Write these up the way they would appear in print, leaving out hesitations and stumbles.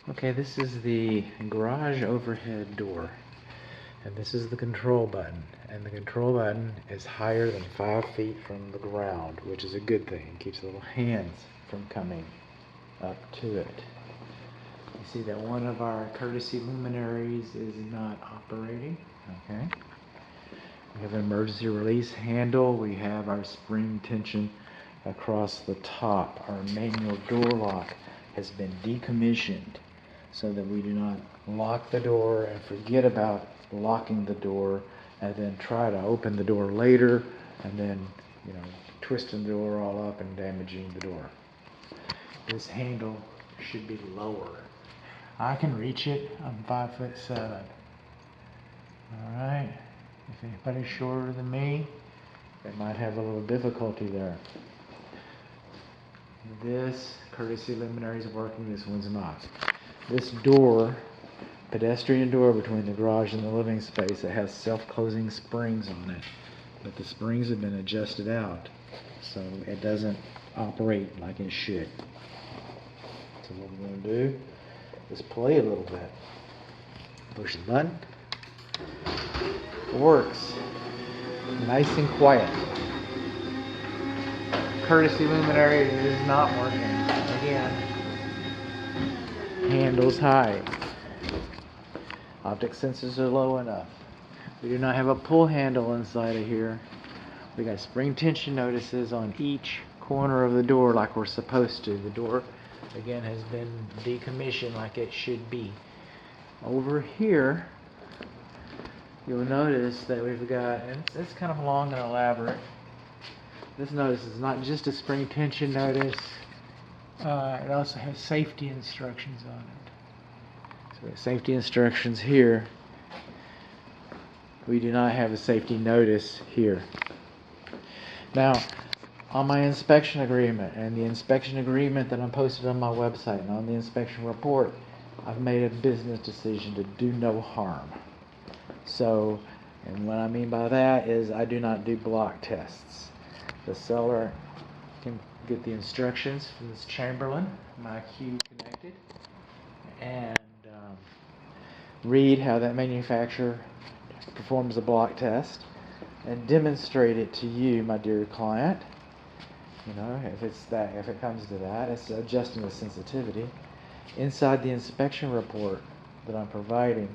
Okay, this is the garage overhead door, and this is the control button, and the control button is higher than 5 feet from the ground, which is a good thing. It keeps little hands from coming up to it. You see that one of our courtesy luminaries is not operating. Okay, we have an emergency release handle. We have our spring tension across the top. Our manual door lock has been decommissioned so that we do not lock the door and forget about locking the door and then try to open the door later and then, twisting the door all up and damaging the door. This handle should be lower. I can reach it. I'm 5'7". Alright, if anybody's shorter than me, they might have a little difficulty there. This courtesy luminary is working, this one's not. This door, pedestrian door between the garage and the living space, it has self-closing springs on it, but the springs have been adjusted out so it doesn't operate like it should. So what we're going to do is play a little bit. Push the button. It works. Nice and quiet. Courtesy luminary is not working. Again, handles high. Optic sensors are low enough. We do not have a pull handle inside of here. We got spring tension notices on each corner of the door like we're supposed to. The door, again, has been decommissioned like it should be. Over here, you'll notice that we've got, and it's kind of long and elaborate. This notice is not just a spring tension notice, it also has safety instructions on it. So we have safety instructions here. We do not have a safety notice here. Now, on my inspection agreement and the inspection agreement that I posted on my website and on the inspection report, I've made a business decision to do no harm. So, and what I mean by that is I do not do block tests. The seller can get the instructions from this Chamberlain, my Q connected, and read how that manufacturer performs a block test and demonstrate it to you, my dear client. If it comes to that, it's adjusting the sensitivity. Inside the inspection report that I'm providing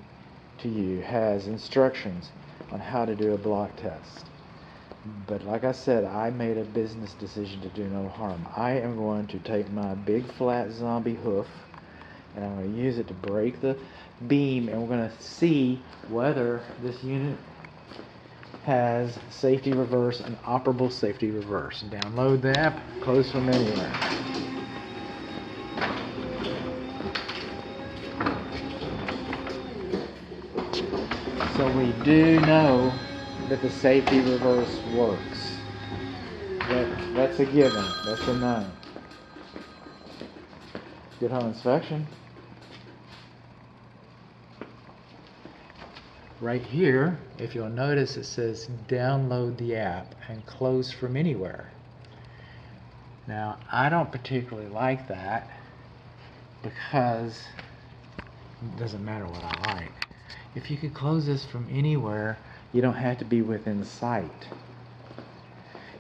to you has instructions on how to do a block test. But like I said, I made a business decision to do no harm. I am going to take my big flat zombie hoof and I'm going to use it to break the beam, and we're going to see whether this unit has safety reverse, an operable safety reverse. Download the app, close from anywhere. So we do know that the safety reverse works. That's a given. That's a known. Good home inspection. Right here, if you'll notice, it says download the app and close from anywhere. Now, I don't particularly like that because it doesn't matter what I like. If you could close this from anywhere, you don't have to be within sight.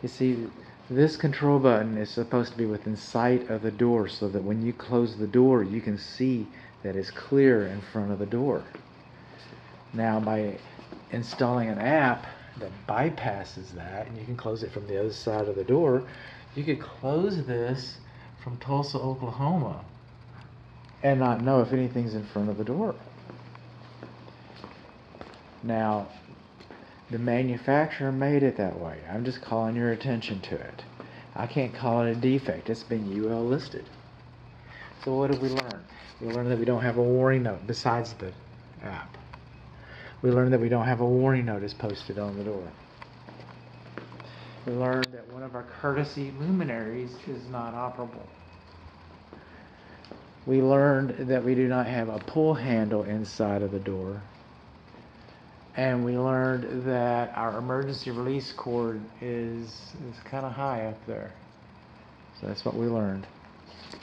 You see, this control button is supposed to be within sight of the door so that when you close the door, you can see that it's clear in front of the door. Now, by installing an app that bypasses that, and you can close it from the other side of the door, you could close this from Tulsa, Oklahoma, and not know if anything's in front of the door. Now, the manufacturer made it that way. I'm just calling your attention to it. I can't call it a defect. It's been UL listed. So what did we learn? We learned that we don't have a warning note besides the app. We learned that we don't have a warning notice posted on the door. We learned that one of our courtesy luminaries is not operable. We learned that we do not have a pull handle inside of the door. And we learned that our emergency release cord is kind of high up there. So that's what we learned.